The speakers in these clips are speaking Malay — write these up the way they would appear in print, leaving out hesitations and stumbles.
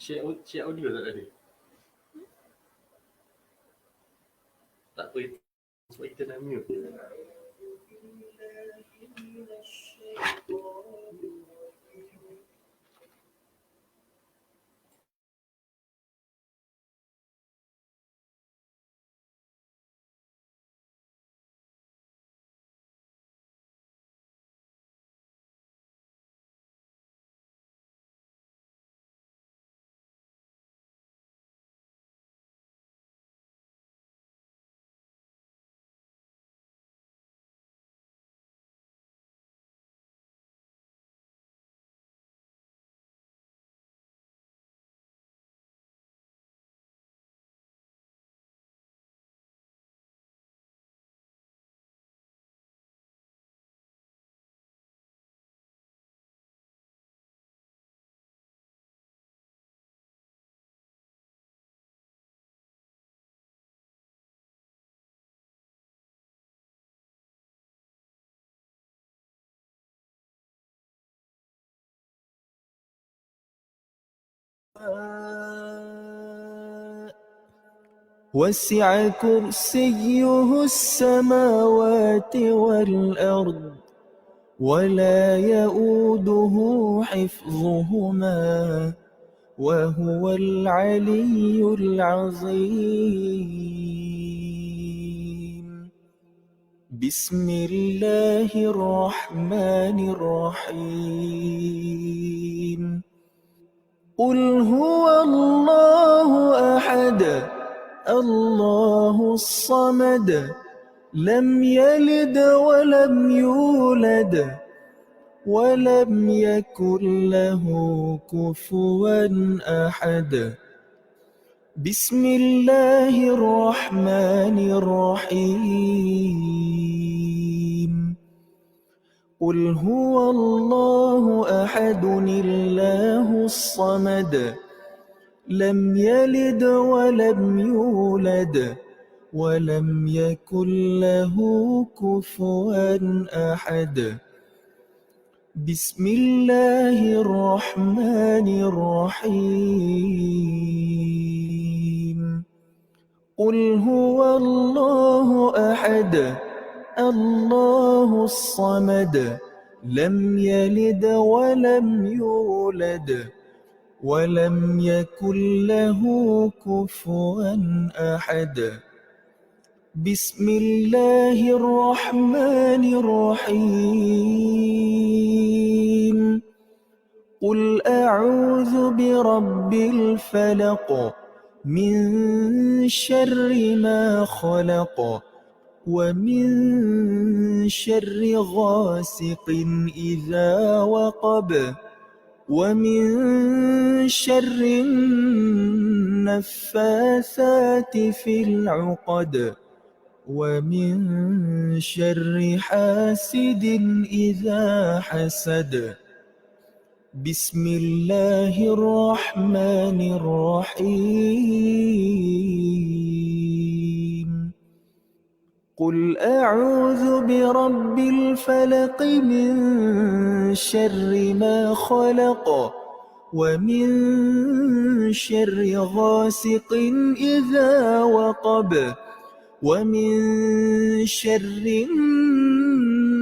share audio tak tadi? Tak apa, sebab kita nak mute. وسع كرسيه السماوات والأرض ولا يؤوده حفظهما وهو العلي العظيم بسم الله الرحمن الرحيم قل هو الله أحد الله الصمد لم يلد ولم يولد ولم يكن له كفوا أحد بسم الله الرحمن الرحيم قل هو الله أحد الله الصمد لم يلد ولم يولد ولم يكن له كفوا أحد بسم الله الرحمن الرحيم قل هو الله أحد الله الصمد لم يلد ولم يولد ولم يكن له كفوا أحد بسم الله الرحمن الرحيم قل أعوذ برب الفلق من شر ما خلق ومن شر غاسق إذا وقب ومن شر النفاثات في العقد ومن شر حاسد إذا حسد بسم الله الرحمن الرحيم قل أعوذ برب الفلق من شر ما خلق ومن شر غاسق إذا وقب ومن شر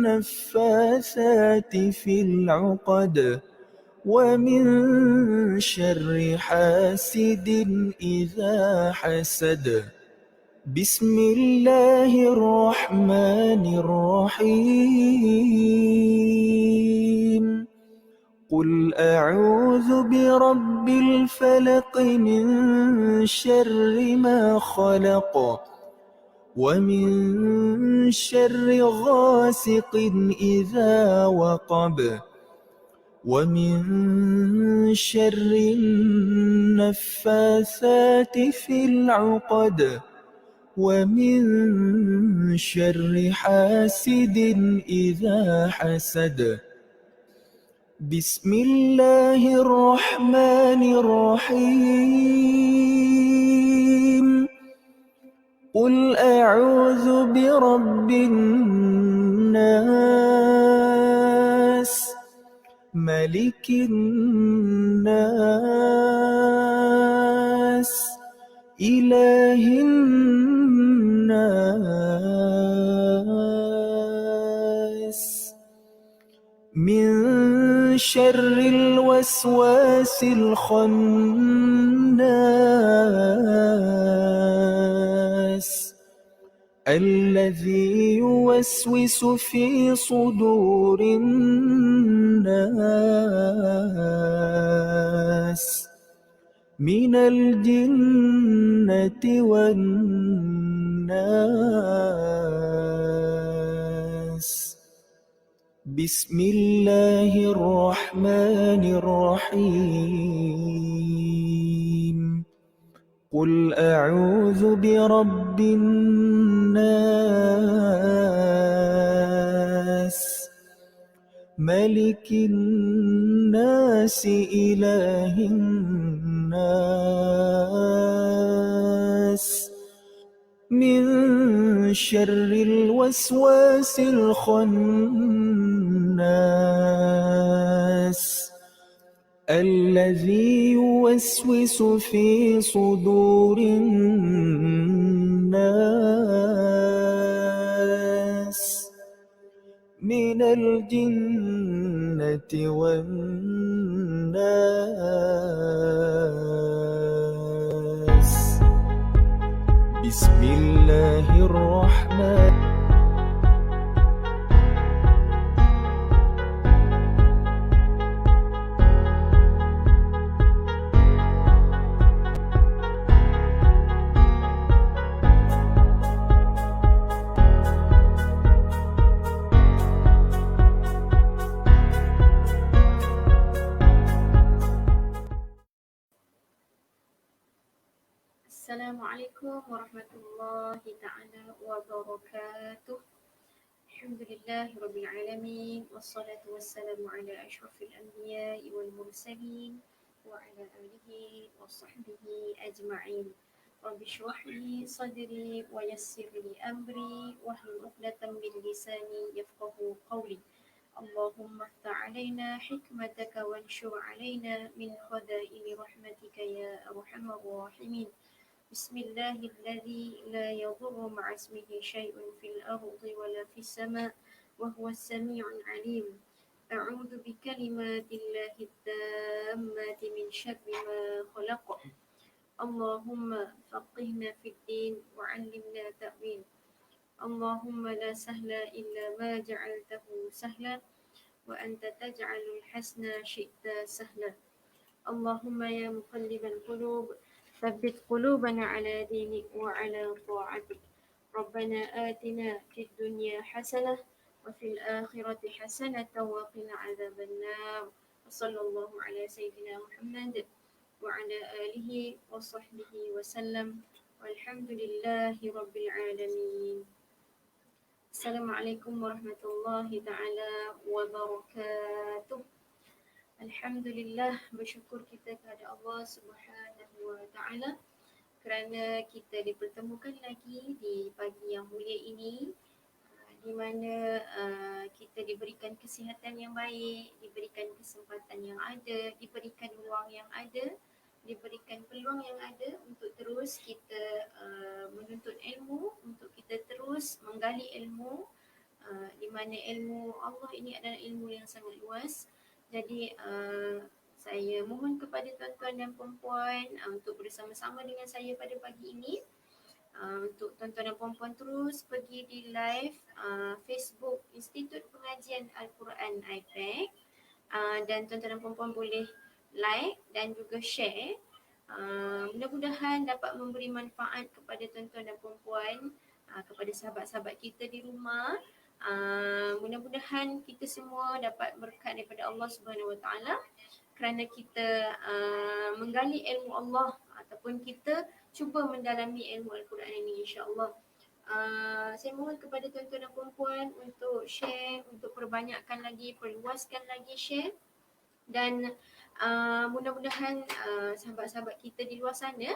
النفاثات في العقد ومن شر حاسد إذا حسد بسم الله الرحمن الرحيم قل أعوذ برب الفلق من شر ما خلق ومن شر غاسق إذا وقب ومن شر النفاثات في العقد ومن شر حاسد إذا حسد بسم الله الرحمن الرحيم قل أعوذ برب الناس ملك الناس إله الناس من شر الوسواس الخناس الذي يوسوس في صدور الناس من الجنة والناس بسم الله الرحمن الرحيم قل أعوذ برب الناس ملك الناس إله الناس من شر الوسواس الخناس الذي يوسوس في صدور الناس من الجنة والناس بسم الله الرحمن Assalamualaikum warahmatullahi ta'ala wabarakatuh. Alhamdulillahi alamin. Wassalatu wassalamu ala ashrafil anbiya'i wal mursalin wa ala alihi wa sahbihi ajma'in. Rabbi shrah li sadri wa yassir li amri wahlul 'uqdatam min lisani yafqahu qawli. Allahumma iftah 'alaina hikmataka wanshur 'alaina min khaza'ini rahmatika ya arhamar rahimin. بسم الله الذي لا يضر مع اسمه شيء في الأرض ولا في السماء وهو السميع العليم. أعوذ بكلمات الله التامات من شر ما خلق. اللهم فقهنا في الدين وعلمنا تأويل. اللهم لا سهل إلا ما جعلته سهلا وأنت تجعل الحسن شئت سهلا. اللهم يا مقلب القلوب ثبت قلوبنا على دينك وعلى طاعتك. ربنا آتنا في الدنيا حسنة وفي الآخرة حسنة وقنا عذاب النار. وصلى الله على سيدنا محمد وعلى آله وصحبه وسلم والحمد لله رب العالمين. السلام عليكم ورحمة الله تعالى وبركاته. Alhamdulillah, bersyukur kita kepada Allah Subhanahu wa Ta'ala kerana kita dipertemukan lagi di pagi yang mulia ini, di mana kita diberikan kesihatan yang baik, diberikan kesempatan yang ada, diberikan ruang yang ada, diberikan peluang yang ada untuk terus kita menuntut ilmu, untuk kita terus menggali ilmu, di mana ilmu Allah ini adalah ilmu yang sangat luas. Jadi saya mohon kepada tuan-tuan dan puan-puan untuk bersama-sama dengan saya pada pagi ini. Untuk tuan-tuan dan puan-puan terus pergi di live Facebook Institut Pengajian Al-Quran IPAC, dan tuan-tuan dan puan-puan boleh like dan juga share. Mudah-mudahan dapat memberi manfaat kepada tuan-tuan dan puan-puan, kepada sahabat-sahabat kita di rumah. Mudah-mudahan kita semua dapat berkat daripada Allah Subhanahu Wa Taala kerana kita menggali ilmu Allah ataupun kita cuba mendalami ilmu Al-Quran ini, insya-Allah. Saya mohon kepada tuan-tuan dan puan-puan untuk share, untuk perbanyakkan lagi, perluaskan lagi share, dan mudah-mudahan sahabat-sahabat kita di luar sana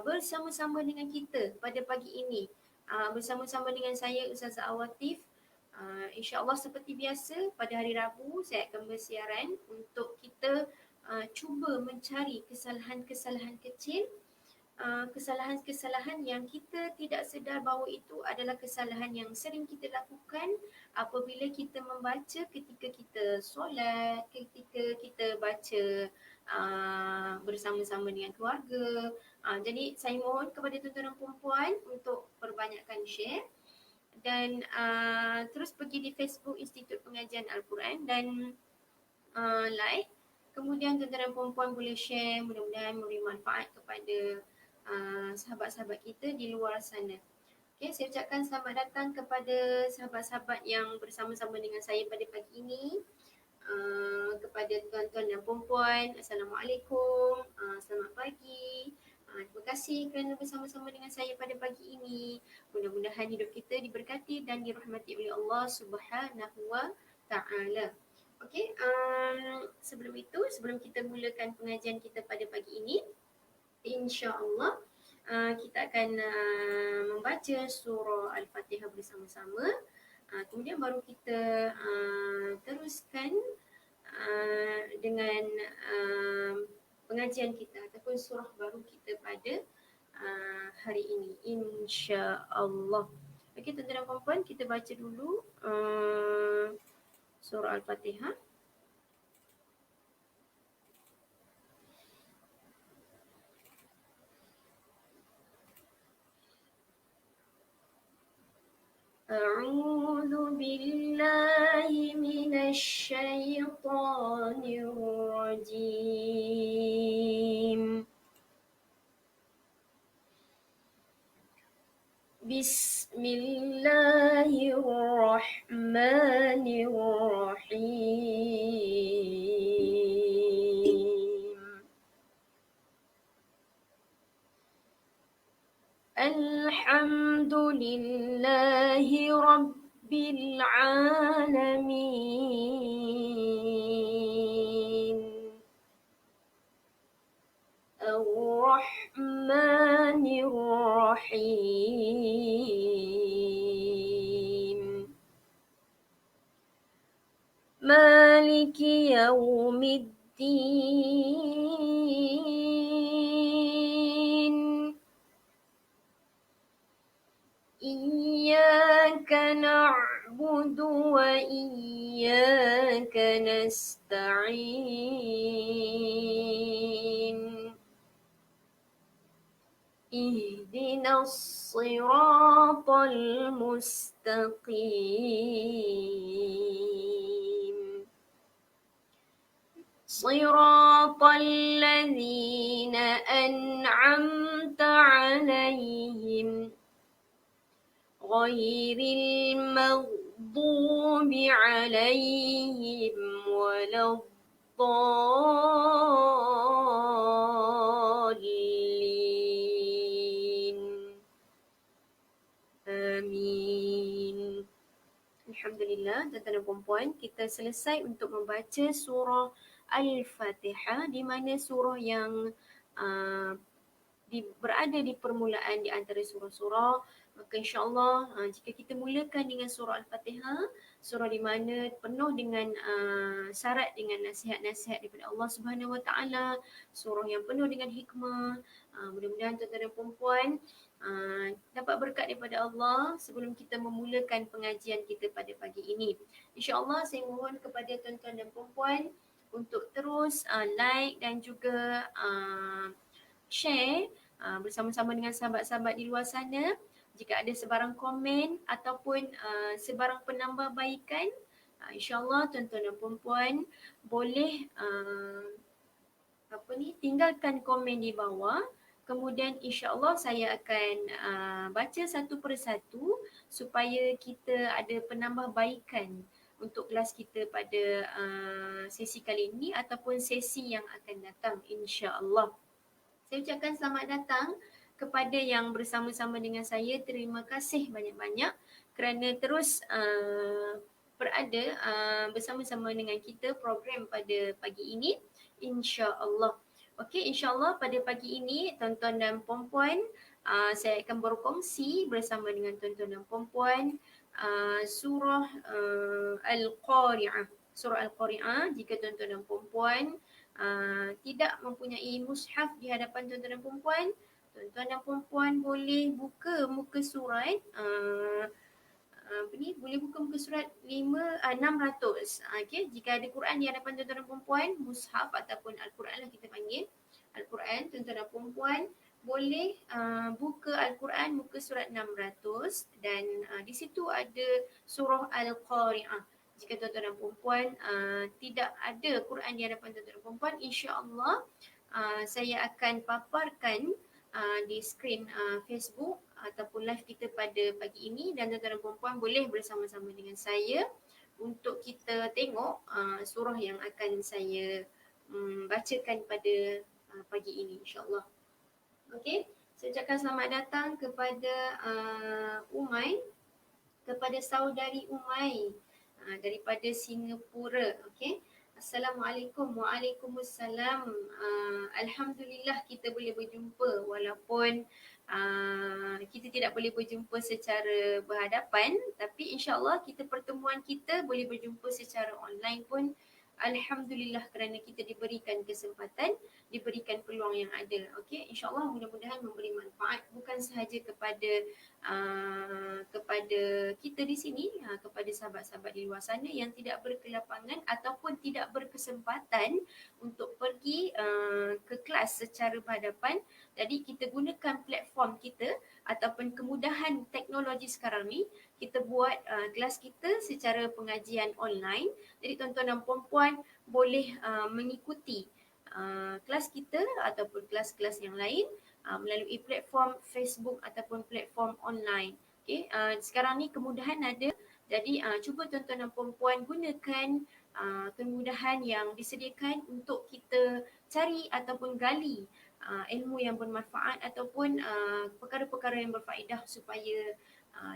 bersama-sama dengan kita pada pagi ini. Bersama-sama dengan saya Ustazah Awatif. InsyaAllah seperti biasa pada hari Rabu saya akan bersiaran untuk kita cuba mencari kesalahan-kesalahan kecil kesalahan-kesalahan yang kita tidak sedar bahawa itu adalah kesalahan yang sering kita lakukan apabila kita membaca ketika kita solat, ketika kita baca bersama-sama dengan keluarga. Jadi saya mohon kepada tuan-tuan dan puan untuk perbanyakkan share dan terus pergi di Facebook Institut Pengajian Al-Quran dan like. Kemudian tuan-tuan dan puan boleh share, mudah-mudahan memberi manfaat kepada sahabat-sahabat kita di luar sana. Okay, saya ucapkan selamat datang kepada sahabat-sahabat yang bersama-sama dengan saya pada pagi ini. Kepada tuan-tuan dan puan, Assalamualaikum, selamat pagi. Terima kasih kerana bersama-sama dengan saya pada pagi ini. Mudah-mudahan hidup kita diberkati dan dirahmati oleh Allah Subhanahu wa Ta'ala. Okey, sebelum itu, sebelum kita mulakan pengajian kita pada pagi ini, insya-Allah kita akan membaca surah Al-Fatihah bersama-sama. Kemudian baru kita teruskan dengan pengajian kita ataupun surah baru kita pada hari ini, insya-Allah. Okey, tuan-tuan dan puan-puan, kita baca dulu surah Al-Fatihah. أعوذ بالله من الشيطان الرجيم. بسم الله الرحمن الرحيم. الحمد لله رب العالمين الرحمن الرحيم مالك يوم الدين إياك نعبد وإياك نستعين اهدنا الصراط المستقيم صراط الذين أنعمت عليهم غير المغضوب عليهم ولا الضالين آمين. Alhamdulillah, tuan-tuan dan puan-puan, kita selesai untuk membaca surah Al-Fatihah, di mana surah yang berada di permulaan di antara surah-surah. Maka insya-Allah jika kita mulakan dengan surah Al-Fatihah, surah di mana penuh dengan syarat dengan nasihat-nasihat daripada Allah Subhanahu Wa Taala, surah yang penuh dengan hikmah. Mudah-mudahan tuan-tuan dan puan-puan dapat berkat daripada Allah sebelum kita memulakan pengajian kita pada pagi ini. Insya-Allah saya mohon kepada tuan-tuan dan puan-puan untuk terus like dan juga share bersama-sama dengan sahabat-sahabat di luar sana. Jika ada sebarang komen ataupun sebarang penambahbaikan, insya-Allah tuan-tuan dan puan-puan boleh tinggalkan komen di bawah. Kemudian insya-Allah saya akan baca satu persatu supaya kita ada penambahbaikan untuk kelas kita pada sesi kali ini ataupun sesi yang akan datang, insya-Allah. Saya ucapkan selamat datang kepada yang bersama-sama dengan saya. Terima kasih banyak-banyak kerana terus berada bersama-sama dengan kita program pada pagi ini, insya-Allah. Okey, insya-Allah pada pagi ini tuan-tuan dan puan-puan saya akan berkongsi bersama dengan tuan-tuan dan puan-puan surah Al-Qari'ah. Surah Al-Qari'ah, jika tuan-tuan dan puan-puan tidak mempunyai mushaf di hadapan tuan-tuan dan puan-puan, Tuan-tuan dan puan-puan boleh buka muka surat boleh buka muka surat 600. Okey, jika ada Quran di hadapan tuan-tuan dan puan-puan, mushaf ataupun Al-Quran lah kita panggil. Al-Quran, tuan-tuan dan puan-puan boleh buka Al-Quran muka surat 600 dan di situ ada surah Al-Qari'ah. Jika tuan-tuan dan puan-puan tidak ada Quran di hadapan tuan-tuan dan puan-puan, insya-Allah saya akan paparkan di skrin Facebook ataupun live kita pada pagi ini dan tuan-tuan dan puan-puan boleh bersama-sama dengan saya untuk kita tengok surah yang akan saya bacakan pada pagi ini, insya-Allah. Okey, saya ucapkan selamat datang kepada Umay, kepada saudari Umay daripada Singapura. Okey. Assalamualaikum. Waalaikumsalam. Alhamdulillah kita boleh berjumpa walaupun kita tidak boleh berjumpa secara berhadapan, tapi insya-Allah pertemuan kita boleh berjumpa secara online pun alhamdulillah kerana kita diberikan kesempatan, diberikan peluang yang ada. Okey, insya-Allah mudah-mudahan memberi manfaat bukan sahaja kepada kita di sini, kepada sahabat-sahabat di luar sana yang tidak berkelapangan ataupun tidak berkesempatan untuk pergi ke kelas secara berhadapan. Jadi kita gunakan platform kita ataupun kemudahan teknologi sekarang ni, kita buat kelas kita secara pengajian online. Jadi tuan-tuan dan puan-puan boleh mengikuti kelas kita ataupun kelas-kelas yang lain melalui platform Facebook ataupun platform online. Okay, sekarang ni kemudahan ada. Jadi cuba tuan-tuan dan puan-puan gunakan kemudahan yang disediakan untuk kita cari ataupun gali ilmu yang bermanfaat ataupun perkara-perkara yang berfaedah supaya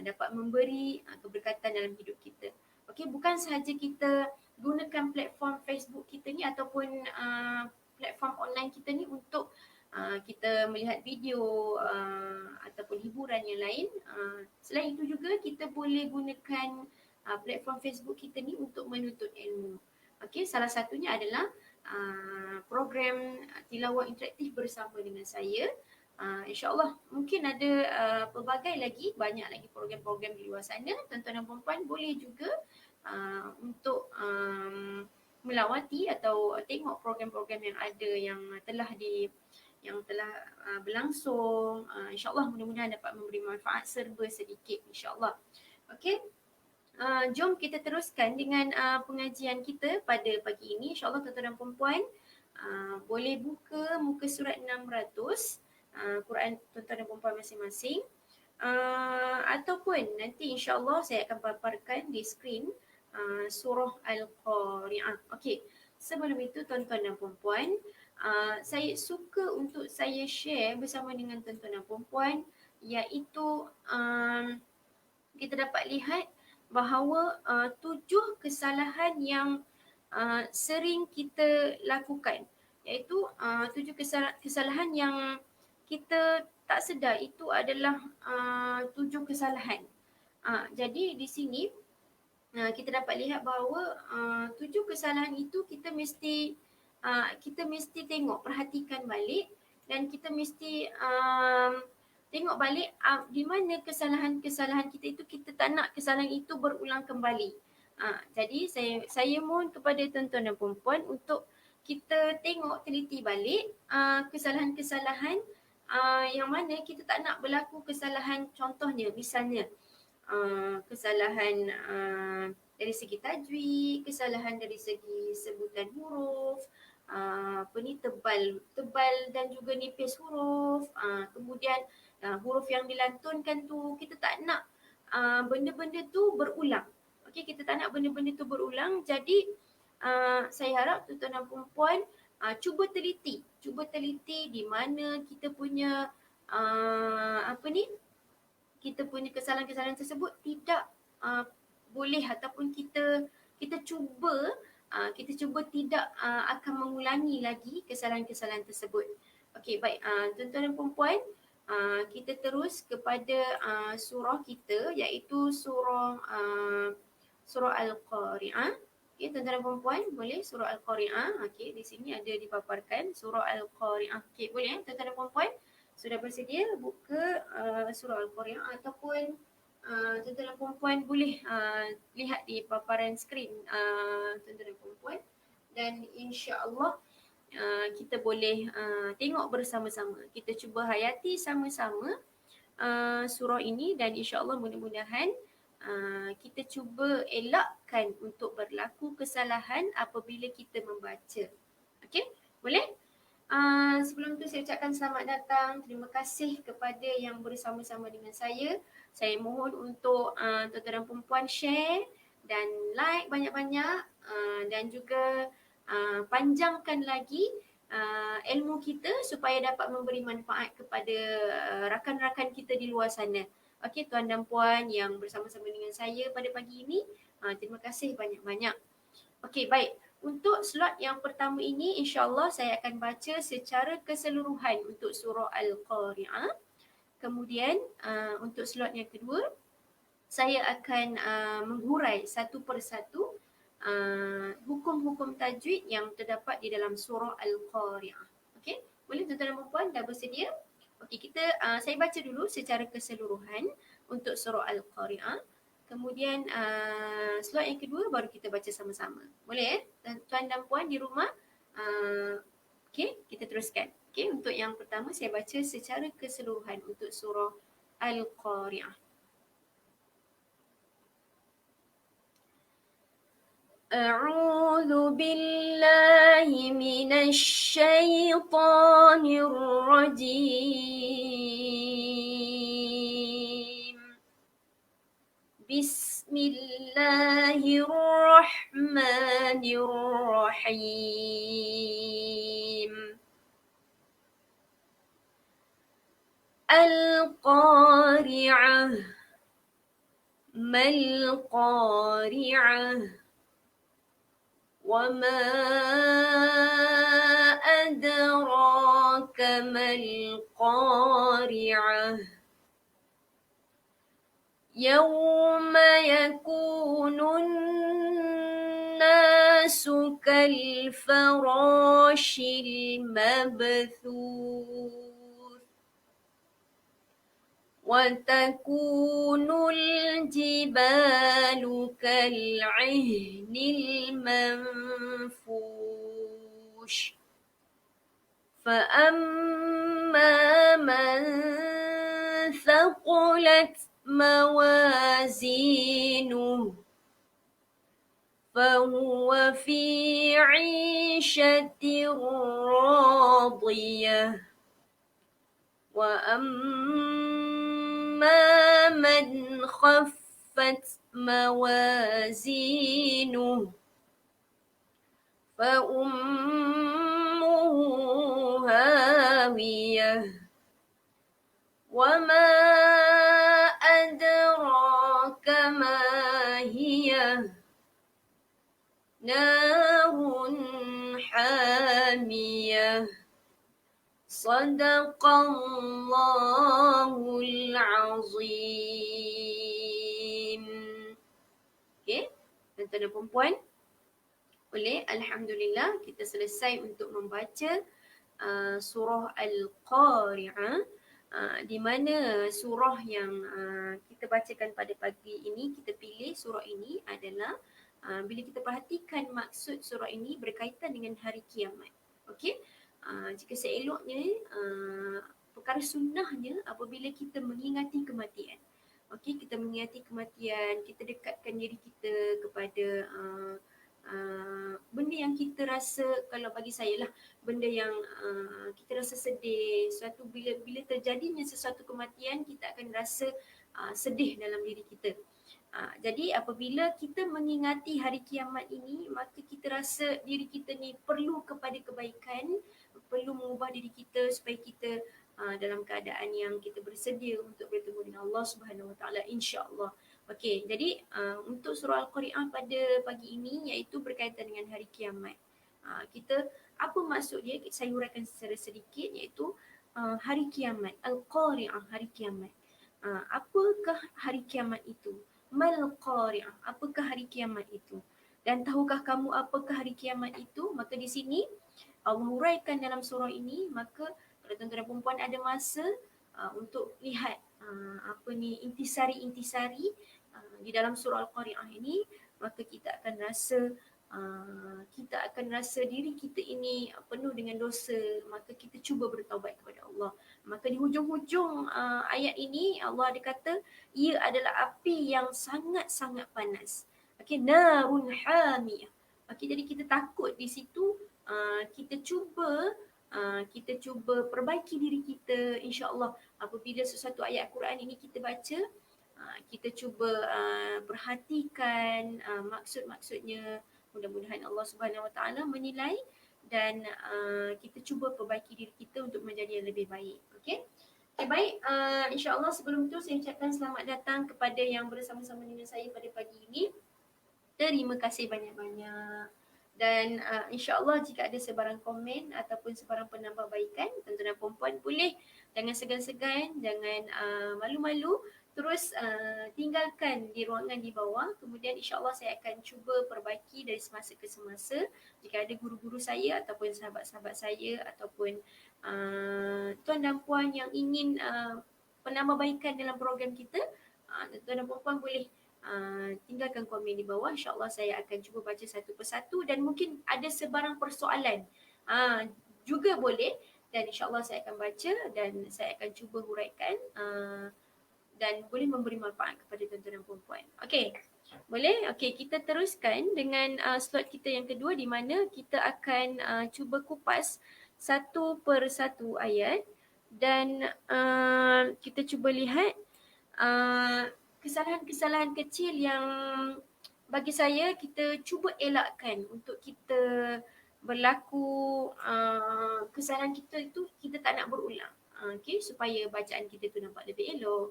dapat memberi keberkatan dalam hidup kita. Okey, bukan sahaja kita gunakan platform Facebook kita ni ataupun platform online kita ni untuk kita melihat video ataupun hiburan yang lain. Selain itu juga kita boleh gunakan platform Facebook kita ni untuk menuntut ilmu. Okey, salah satunya adalah program tilawah interaktif bersama dengan saya. InsyaAllah mungkin ada pelbagai lagi, banyak lagi program-program di luar sana. Tuan-tuan dan puan-puan boleh juga untuk melawati atau tengok program-program yang ada yang telah berlangsung. InsyaAllah mudah-mudahan dapat memberi manfaat serba sedikit, insyaAllah. Okey, jom kita teruskan dengan pengajian kita pada pagi ini. InsyaAllah tuan-tuan dan puan-puan boleh buka muka surat 600 Quran tuan-tuan dan puan-puan masing-masing, ataupun nanti insyaAllah saya akan paparkan di skrin surah Al-Qari'ah. Okey, sebelum itu tuan-tuan dan puan-puan, saya suka untuk saya share bersama dengan tuan-tuan dan puan-puan, iaitu kita dapat lihat bahawa 7 kesalahan yang sering kita lakukan, iaitu 7 kesalahan yang kita tak sedar itu adalah 7 kesalahan. Jadi di sini kita dapat lihat bahawa 7 kesalahan itu kita mesti tengok, perhatikan balik dan kita mesti tengok balik di mana kesalahan-kesalahan kita itu, kita tak nak kesalahan itu berulang kembali. Jadi saya mohon kepada tuan-tuan dan puan-puan untuk kita tengok, teliti balik kesalahan-kesalahan yang mana kita tak nak berlaku kesalahan. Contohnya misalnya kesalahan dari segi tajwid, kesalahan dari segi sebutan huruf, tebal dan juga nipis huruf, kemudian huruf yang dilantunkan tu kita tak nak benda-benda tu berulang. Okey, kita tak nak benda-benda tu berulang. Jadi saya harap tuan-tuan dan puan-puan cuba teliti di mana kita punya kita punya kesalahan-kesalahan tersebut tidak boleh, ataupun kita cuba tidak akan mengulangi lagi kesalahan-kesalahan tersebut. Okey, baik, tuan-tuan dan puan-puan, kita terus kepada surah kita, iaitu surah Al-Qari'ah. Okey, tuan-tuan dan puan-puan, boleh surah Al-Qari'ah. Okey, di sini ada dipaparkan surah Al-Qari'ah. Okey, boleh tuan-tuan dan puan-puan. Sudah bersedia buka surah Al-Qari'ah ataupun tuan-tuan dan puan-puan boleh lihat di paparan skrin tuan-tuan dan puan-puan, dan insya-Allah kita boleh tengok bersama-sama. Kita cuba hayati sama-sama surah ini dan insya-Allah mudah-mudahan kita cuba elakkan untuk berlaku kesalahan apabila kita membaca. Okey? Boleh? Sebelum tu saya ucapkan selamat datang. Terima kasih kepada yang bersama-sama dengan saya. Saya mohon untuk tuan-tuan dan puan-puan share dan like banyak-banyak dan juga panjangkan lagi ilmu kita supaya dapat memberi manfaat kepada rakan-rakan kita di luar sana. Okey, tuan dan puan yang bersama-sama dengan saya pada pagi ini, terima kasih banyak-banyak. Okey, baik. Untuk slot yang pertama ini, insya-Allah saya akan baca secara keseluruhan untuk surah Al-Qari'ah. Kemudian untuk slot yang kedua, saya akan menghurai satu persatu hukum-hukum tajwid yang terdapat di dalam surah Al-Qari'ah. Okey, boleh tuan-tuan dan puan dah bersedia? Okey, saya baca dulu secara keseluruhan untuk surah Al-Qari'ah. Kemudian slot yang kedua baru kita baca sama-sama. Boleh tuan dan puan di rumah? Okey, kita teruskan. Okey, untuk yang pertama saya baca secara keseluruhan untuk surah Al-Qari'ah. أعوذ بالله من الشيطان الرجيم بسم الله الرحمن الرحيم القارعة ما القارعة وما أدراك ما القارعة يوم يكون الناس كالفراش المبثوث وتكون الجبال كالعهن المنفوش فأما من ثقلت موازينه فهو في عيشة راضية وأما من خفت موازينه فأمه هاوية وما أدراك ما هي نار حامية صدق الله العظيم. Okay, tuan-tuan dan puan-puan, boleh, alhamdulillah kita selesai untuk membaca surah Al-Qari'ah, di mana surah yang kita bacakan pada pagi ini, kita pilih surah ini adalah bila kita perhatikan maksud surah ini berkaitan dengan hari kiamat. Okey, jika seeloknya perkara sunnahnya apabila kita mengingati kematian. Okey, kita mengingati kematian, kita dekatkan diri kita kepada benda yang kita rasa, kalau bagi saya lah, benda yang kita rasa sedih. Suatu bila terjadinya sesuatu kematian, kita akan rasa sedih dalam diri kita. Jadi apabila kita mengingati hari kiamat ini, maka kita rasa diri kita ni perlu kepada kebaikan, perlu mengubah diri kita supaya kita dalam keadaan yang kita bersedia untuk bertemu dengan Allah Subhanahu Wa Taala, insya-Allah. Okey, jadi untuk surah Al-Qari'ah pada pagi ini iaitu berkaitan dengan hari kiamat. Kita apa maksud dia? Saya uraikan secara sedikit, iaitu hari kiamat, Al-Qari'ah, hari kiamat. Apakah hari kiamat itu? Mal Qari'ah, apakah hari kiamat itu? Dan tahukah kamu apakah hari kiamat itu? Maka di sini Allah huraikan dalam surah ini, maka Kalau tuan-tuan dan perempuan ada masa untuk lihat intisari-intisari di dalam surah Al-Qari'ah ini, maka kita akan rasa diri kita ini penuh dengan dosa, maka kita cuba bertaubat kepada Allah. Maka di hujung-hujung ayat ini Allah ada kata ia adalah api yang sangat-sangat panas. Okey, narun hamiyah. Okey, jadi kita takut di situ, kita cuba perbaiki diri kita, insya-Allah. Apabila sesuatu ayat Quran ini kita baca, kita cuba perhatikan maksud-maksudnya. Mudah-mudahan Allah Subhanahu Wa Taala menilai dan kita cuba perbaiki diri kita untuk menjadi yang lebih baik. Okey. Okay, baik. InsyaAllah sebelum tu saya ucapkan selamat datang kepada yang bersama-sama dengan saya pada pagi ini. Terima kasih banyak-banyak. Dan insyaAllah jika ada sebarang komen ataupun sebarang penambahbaikan, tuan-tuan dan puan-puan boleh jangan segan-segan, jangan malu-malu. Terus tinggalkan di ruangan di bawah. Kemudian insyaAllah saya akan cuba perbaiki dari semasa ke semasa. Jika ada guru-guru saya ataupun sahabat-sahabat saya ataupun tuan dan puan yang ingin penambahbaikan dalam program kita, tuan dan puan boleh tinggalkan komen di bawah. InsyaAllah saya akan cuba baca satu persatu dan mungkin ada sebarang persoalan juga boleh. Dan insyaAllah saya akan baca dan saya akan cuba huraikan dan boleh memberi manfaat kepada tuan-tuan dan puan-puan. Okey, boleh? Okey, kita teruskan dengan slot kita yang kedua di mana kita akan cuba kupas satu persatu ayat dan kita cuba lihat kesalahan-kesalahan kecil yang bagi saya kita cuba elakkan untuk kita berlaku kesalahan kita itu kita tak nak berulang. Okey, supaya bacaan kita tu nampak lebih elok,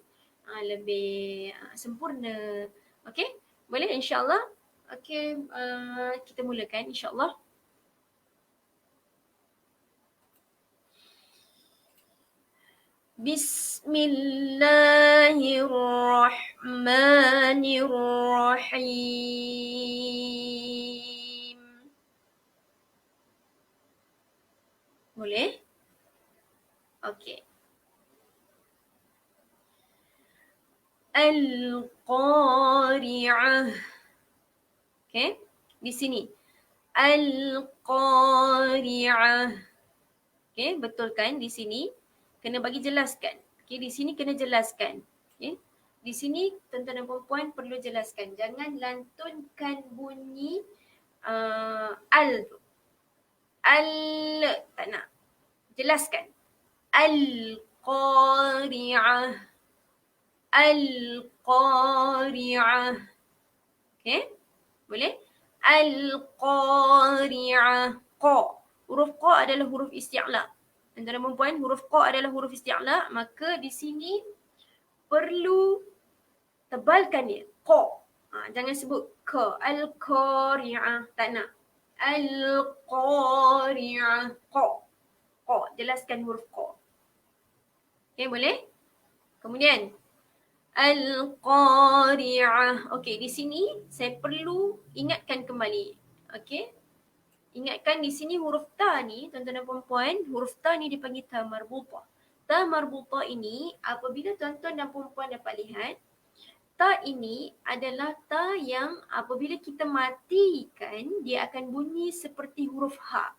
lebih sempurna. Okey, boleh insyaAllah. Okey, kita mulakan insyaAllah. Bismillahirrahmanirrahim. Boleh? Okey. Al-Qari'ah. Okey, di sini. Al-Qari'ah. Okey, betul kan di sini? Kena bagi jelaskan. Okey, di sini kena jelaskan. Okey. Di sini tuan-tuan dan puan-puan perlu jelaskan. Jangan lantunkan bunyi al. Tak nak. Jelaskan. Al-Qari'ah. Al-Qari'ah. Okey? Boleh? Al-Qari'ah. Qa. Huruf Qa adalah huruf isti'la. Tuan-tuan dan puan-puan, huruf Qa adalah huruf isti'la. Maka di sini perlu tebalkan dia. Qa. Jangan sebut Ka. Al-Qari'ah. Tak nak. Al-Qari'ah. Qa. Qa. Jelaskan huruf Qa. Okey, boleh? Kemudian Al-Qari'ah. Okey, di sini saya perlu ingatkan kembali. Okey. Ingatkan di sini huruf ta ni, tuan-tuan dan puan-puan, huruf ta ni dipanggil ta marbutah. Ta marbutah ini apabila tuan-tuan dan puan-puan dapat lihat, ta ini adalah ta yang apabila kita matikan, dia akan bunyi seperti huruf ha.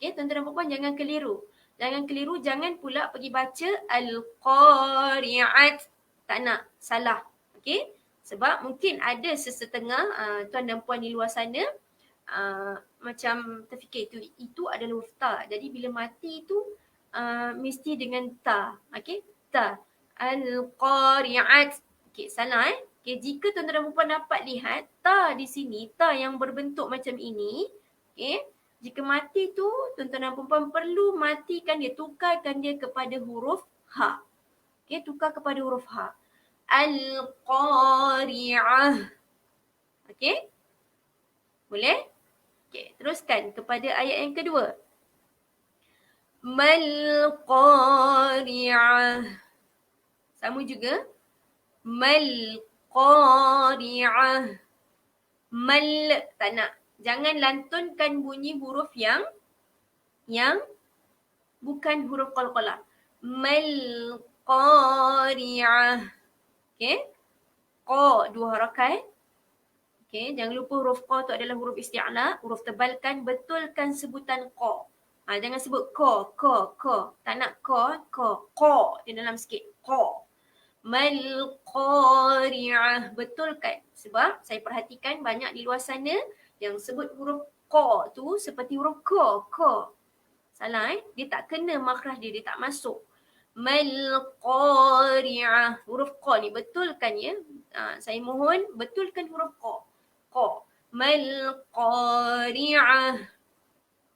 Okey, tuan-tuan dan puan-puan jangan keliru. Jangan keliru, jangan pula pergi baca Al-Qari'at. Tak nak, salah. Okey? Sebab mungkin ada sesetengah tuan dan puan di luar sana macam terfikir itu adalah huruf ta. Jadi bila mati tu mesti dengan ta. Okey? Ta. Al-Qari'at. Okey, salah Okey, jika tuan-tuan dan puan dapat lihat ta di sini, ta yang berbentuk macam ini, okey? Jika mati tu tuan-tuan dan puan perlu matikan dia, tukarkan dia kepada huruf ha. Okey, tukar kepada huruf ha. Al-Qari'ah. Okey? Boleh? Okey, teruskan kepada ayat yang kedua. Mal-Qari'ah. Sama juga. Mal-Qari'ah. Mal, tak nak. Jangan lantunkan bunyi huruf yang bukan huruf qalqalah. Mal qari'ah. Okey. Qa 2 harakat. Okey, jangan lupa huruf qa tu adalah huruf isti'la, huruf tebalkan, betulkan sebutan qa. Jangan sebut ka. Tak nak ka. Qa dia dalam sikit. Qa. Mal qari'ah. Betulkan. Sebab saya perhatikan banyak di luar sana yang sebut huruf qa tu seperti huruf ka. Salah Dia tak kena makhraj dia tak masuk. Mal qari'ah. Huruf qa ni betulkan ya. Saya mohon betulkan huruf qa. Qa. Mal qari'ah.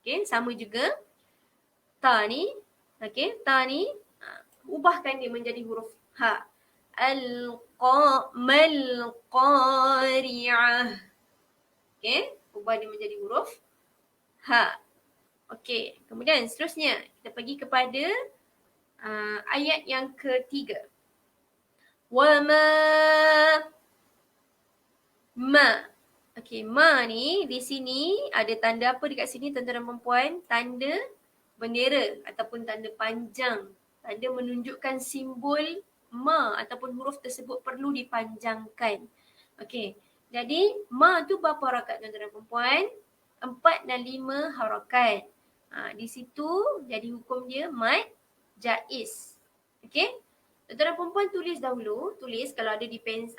Okey, sama juga. Ta ni. Okey, ta ni ubahkan dia menjadi huruf ha. Mal qari'ah. Okey, ubah dia menjadi huruf ha. Okey, kemudian seterusnya kita pergi kepada ayat yang ketiga. Wa ma. Okey, ma ni di sini ada tanda apa dekat sini tuan-tuan dan puan? Tanda bendera ataupun tanda panjang. Tanda menunjukkan simbol ma ataupun huruf tersebut perlu dipanjangkan. Okey, jadi ma tu berapa harakat tuan-tuan dan puan? 4 dan 5 harakat. Di situ jadi hukum dia mad jaiz. Okey? Tuan-tuan dan perempuan tulis dahulu, kalau ada di Quran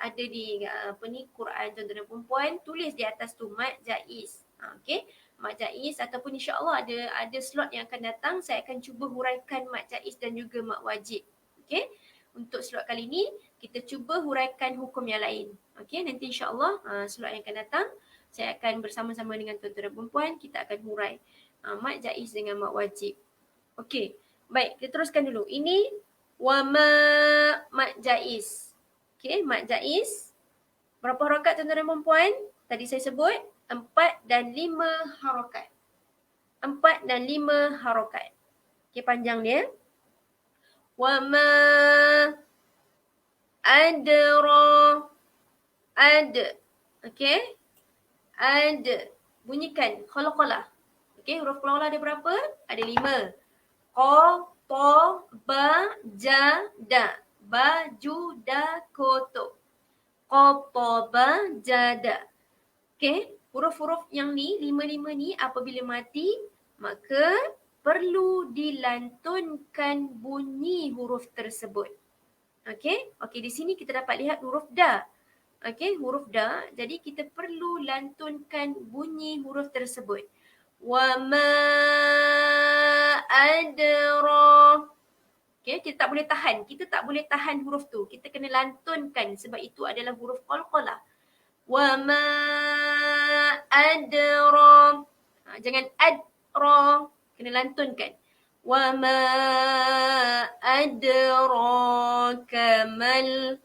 tuan-tuan dan perempuan, tulis di atas tu mad jaiz. Okey? Mad jaiz ataupun insya-Allah ada slot yang akan datang saya akan cuba huraikan mad jaiz dan juga mad wajib. Okey? Untuk slot kali ni kita cuba huraikan hukum yang lain. Okey? Nanti insya-Allah slot yang akan datang saya akan bersama-sama dengan tuan-tuan dan perempuan kita akan hurai mad jaiz dengan mad wajib. Okey. Baik, kita teruskan dulu. Ini wama mad jaiz. Okey, mad jaiz. Berapa harakat tuan-tuan dan perempuan? Tadi saya sebut 4 dan 5 harakat. 4 dan 5 harakat. Okey, panjang dia. Wama adra. Okey. Bunyikan qalqalah. Okey, huruf qalqalah ada berapa? Ada 5. Qa, ta, ba, ja, da. Baju, da, koto. Qa, ta, ba, ja, da. Okey, huruf-huruf yang ni, 5 ni apabila mati, maka perlu dilantunkan bunyi huruf tersebut. Okey, di sini kita dapat lihat huruf da. Okey, huruf da. Jadi kita perlu lantunkan bunyi huruf tersebut. Wa ma adra. Okey, kita tak boleh tahan. Kita tak boleh tahan huruf tu. Kita kena lantunkan sebab itu adalah huruf qalqalah. Wa ma adra. Jangan adra. Kena lantunkan. Wa ma adraka mal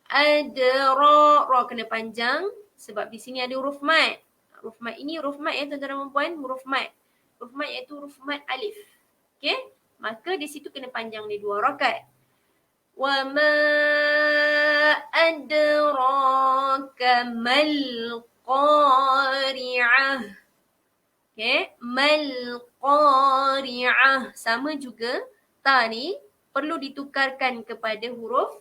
adra. Ra kena panjang sebab di sini ada huruf mad. Huruf mad ini huruf mad ya tuan-tuan dan puan, huruf mad. Huruf mad iaitu huruf mad alif. Okey? Maka di situ kena panjang dia 2 harakat. Wa ma adraka mal qari'ah. Okey? Mal qari'ah. Sama juga ta ni perlu ditukarkan kepada huruf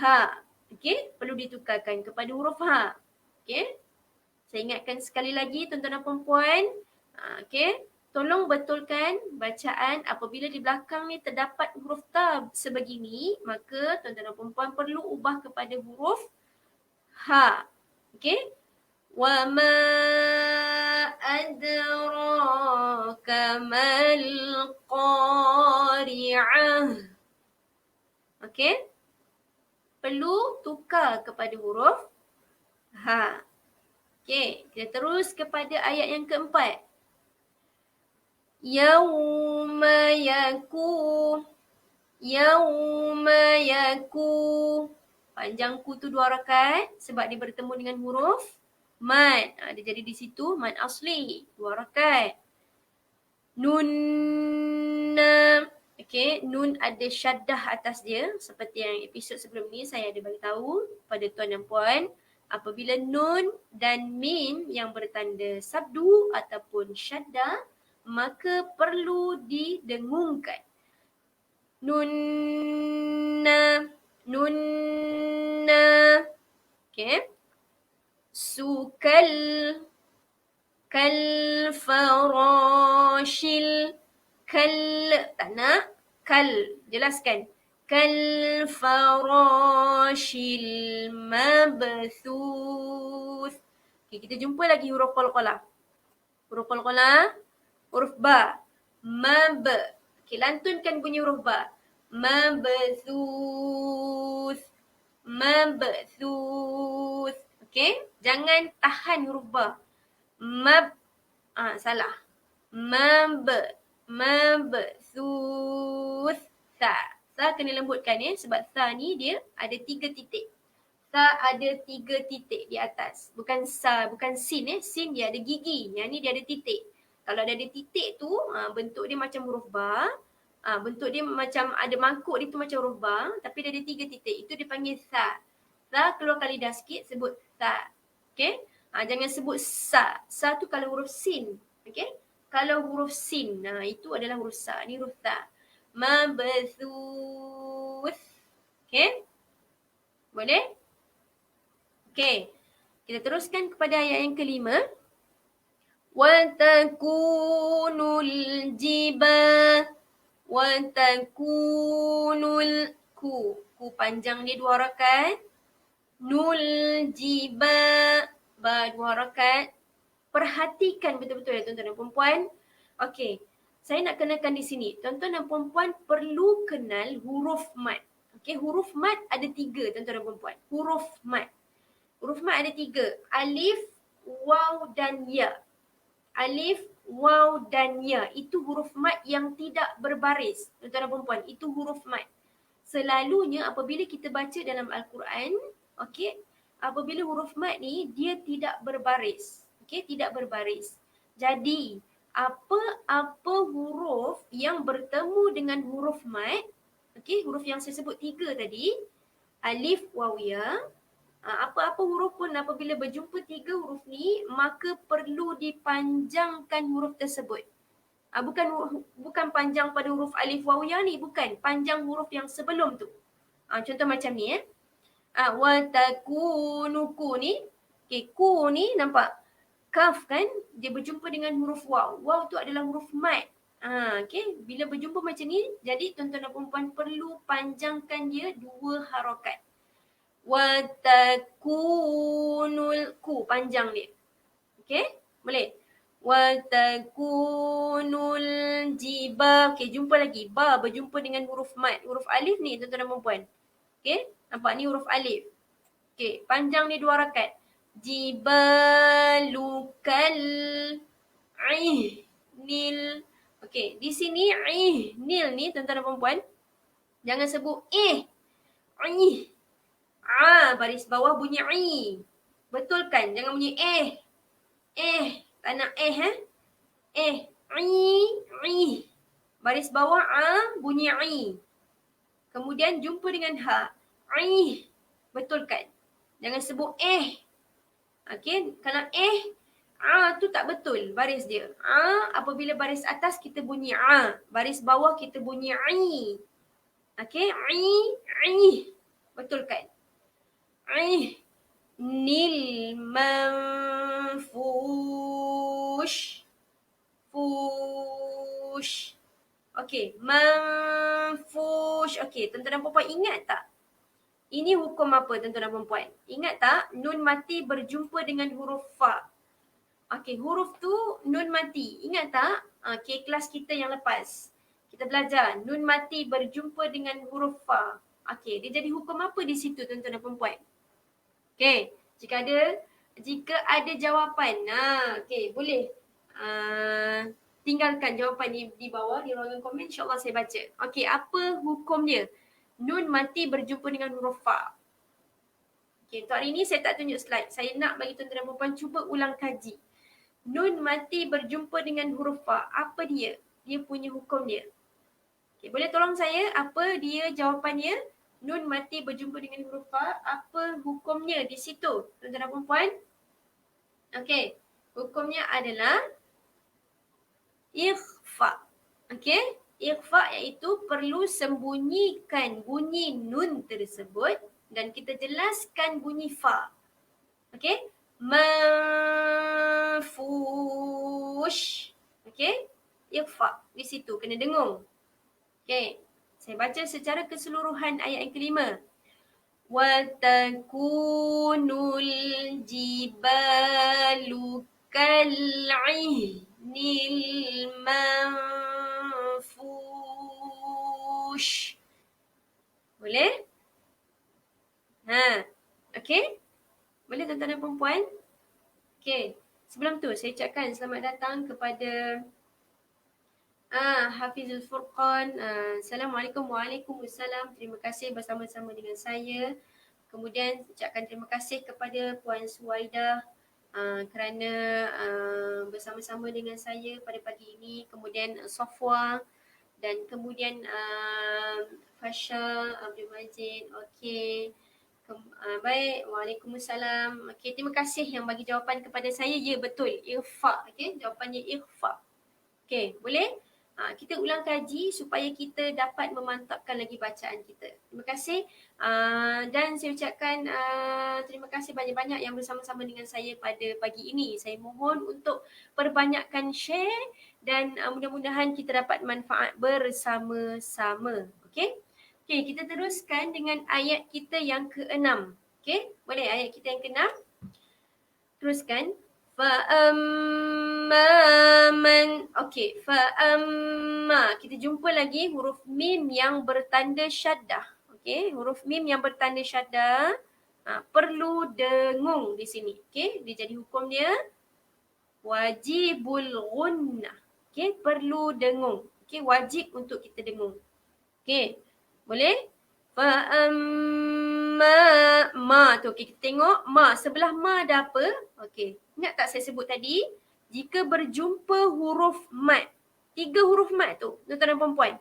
ha. Okey, perlu ditukarkan kepada huruf ha. Okey. Saya ingatkan sekali lagi tuan-tuan dan puan-puan. Okey, tolong betulkan bacaan apabila di belakang ni terdapat huruf ta sebegini, maka tuan-tuan dan puan-puan perlu ubah kepada huruf ha. Okey. Wa ma adraka mal qari'ah. Okey. Perlu tukar kepada huruf ha. Okey, kita terus kepada ayat yang keempat. Yauma yaku. Panjang ku tu 2 harakat sebab dia bertemu dengan huruf mad. Dia jadi di situ mad asli 2 harakat. Nun. Okey, nun ada syaddah atas dia seperti yang episod sebelum ni saya ada bagi tahu pada tuan dan puan. Apabila nun dan mim yang bertanda sabdu ataupun syaddah, maka perlu didengungkan. Nunna, nunna. Okay. Sukal, kal farashil, kal, tak nak, kal, jelaskan. Kal farashil mabthuth. Okay, kita jumpa lagi huruf qalqalah. Huruf qalqalah, huruf ba. Mab. Okay, lantunkan bunyi huruf ba. Mabthuth. Mabthuth. Okay, jangan tahan huruf ba. Mab. Salah. Mab. Mabthuth. Tha. Tha kena lembutkan ya. Sebab tha ni dia ada 3 titik. Tha ada 3 titik di atas. Bukan sa, bukan sin ya. Sin dia ada gigi. Yang ni dia ada titik. Kalau dia ada titik tu, bentuk dia macam huruf ba. Bentuk dia macam ada mangkuk dia tu macam huruf ba. Tapi dia ada 3 titik. Itu dipanggil tha. Tha keluarkan lidah sikit, sebut tha. Okay. Jangan sebut sa. Sa tu kalau huruf sin. Okay. Kalau huruf sin, itu adalah huruf sa. Ni huruf tha. Mabthuth. Okay. Boleh? Okay. Kita teruskan kepada ayat yang kelima. Watakunul jibal. Watakunul ku. Ku panjang dia 2 harakat. Nul jiba. Ba 2 harakat. Perhatikan betul-betul ya tuan-tuan dan puan-puan. Okey. Saya nak kenakan di sini. Tuan-tuan dan puan-puan perlu kenal huruf mad. Okey, huruf mad ada 3 tuan-tuan dan puan-puan. Huruf mad. Huruf mad ada 3. Alif, waw dan ya. Alif, waw dan ya. Itu huruf mad yang tidak berbaris. Tuan-tuan dan puan-puan, itu huruf mad. Selalunya apabila kita baca dalam Al-Quran, okey, apabila huruf mad ni dia tidak berbaris. Okey, tidak berbaris. Jadi, apa-apa huruf yang bertemu dengan huruf mad, okey, huruf yang saya sebut 3 tadi, alif, waw, ya, apa-apa huruf pun apabila berjumpa 3 huruf ni, maka perlu dipanjangkan huruf tersebut. Bukan panjang pada huruf alif, waw, ya ni, bukan. Panjang huruf yang sebelum tu. Contoh macam ni wa takunu ku ni. Okay, ku ni nampak kaf kan, dia berjumpa dengan huruf waw. Waw tu adalah huruf mad. Okay, bila berjumpa macam ni, jadi tuan-tuan dan puan-puan perlu panjangkan dia 2 harakat. Wa takunul ku, panjang dia. Okay, boleh? Wa takunul jiba. Okay, jumpa lagi. Ba berjumpa dengan huruf mad. Huruf alif ni tuan-tuan dan puan-puan. Okay, nampak ni huruf alif. Okay, panjang ni 2 harakat. Jibalukal nil. Okay, di sini nil ni tuan-tuan dan puan-puan, jangan sebut baris bawah bunyi betulkan, jangan bunyi tak nak baris bawah bunyi kemudian jumpa dengan ha, betulkan, jangan sebut Okay, kalau tu tak betul baris dia. Apabila baris atas kita bunyi baris bawah kita bunyi Okay, betulkan. Nil manfush. Okay, manfush. Okay, tuan-tuan dan puan-puan ingat tak? Ini hukum apa tuan-tuan dan puan-puan? Ingat tak? Nun mati berjumpa dengan huruf fa. Okey, huruf tu nun mati. Ingat tak? Okay, kelas kita yang lepas. Kita belajar nun mati berjumpa dengan huruf fa. Okey, dia jadi hukum apa di situ tuan-tuan dan puan-puan? Okey, jika ada jawapan, okey, boleh tinggalkan jawapan di bawah di ruangan komen, insya-Allah saya baca. Okey, apa hukum dia? Nun mati berjumpa dengan huruf fa. Okay, untuk hari ni saya tak tunjuk slide. Saya nak bagi tuan-tuan dan puan-puan cuba ulang kaji. Nun mati berjumpa dengan huruf fa. Apa dia? Dia punya hukum dia. Okay, boleh tolong saya apa dia jawapannya? Nun mati berjumpa dengan huruf fa. Apa hukumnya di situ? Tuan-tuan dan puan-puan. Okay, hukumnya adalah Ikhfa. Okey? Ikhfa iaitu perlu sembunyikan bunyi nun tersebut dan kita jelaskan bunyi fa. Okey? Manfush. Okey? Ikhfa. Di situ kena dengung. Okey. Saya baca secara keseluruhan ayat yang kelima. وَتَكُونُ الْجِبَالُ كَالْعِهْنِ الْمَنْفُوشِ. Boleh? Okey? Boleh tuan-tuan dan perempuan? Okey. Sebelum tu saya ucapkan selamat datang kepada Hafizul Furqan. Assalamualaikum, waalaikumsalam. Terima kasih bersama-sama dengan saya. Kemudian ucapkan terima kasih kepada Puan Suwaidah kerana bersama-sama dengan saya pada pagi ini. Kemudian Safwa dan kemudian Fasha Abdul Majid. Okey. Baik, waalaikumsalam. Okey, terima kasih yang bagi jawapan kepada saya. Ya, betul. Ikhfa. Okey, jawapannya ikhfa. Okey, boleh? Kita ulang kaji supaya kita dapat memantapkan lagi bacaan kita. Terima kasih. Dan saya ucapkan terima kasih banyak-banyak yang bersama-sama dengan saya pada pagi ini. Saya mohon untuk perbanyakkan share dan mudah-mudahan kita dapat manfaat bersama-sama. Okey? Okey, kita teruskan dengan ayat kita yang ke-6. Okey? Boleh ayat kita yang ke-6? Teruskan. Fa'amma man. Okey, fa'amma. Kita jumpa lagi huruf mim yang bertanda syaddah. Okey, huruf mim yang bertanda syaddah perlu dengung di sini. Okey, dia jadi hukum dia wajibul gunnah. Okey, perlu dengung. Okey, wajib untuk kita dengung. Okey, boleh? Fa'amma ma tu. Okey, kita tengok ma. Sebelah ma ada apa? Okey, ingat tak saya sebut tadi? Jika berjumpa huruf mat. 3 huruf mat tu, tuan-tuan dan perempuan.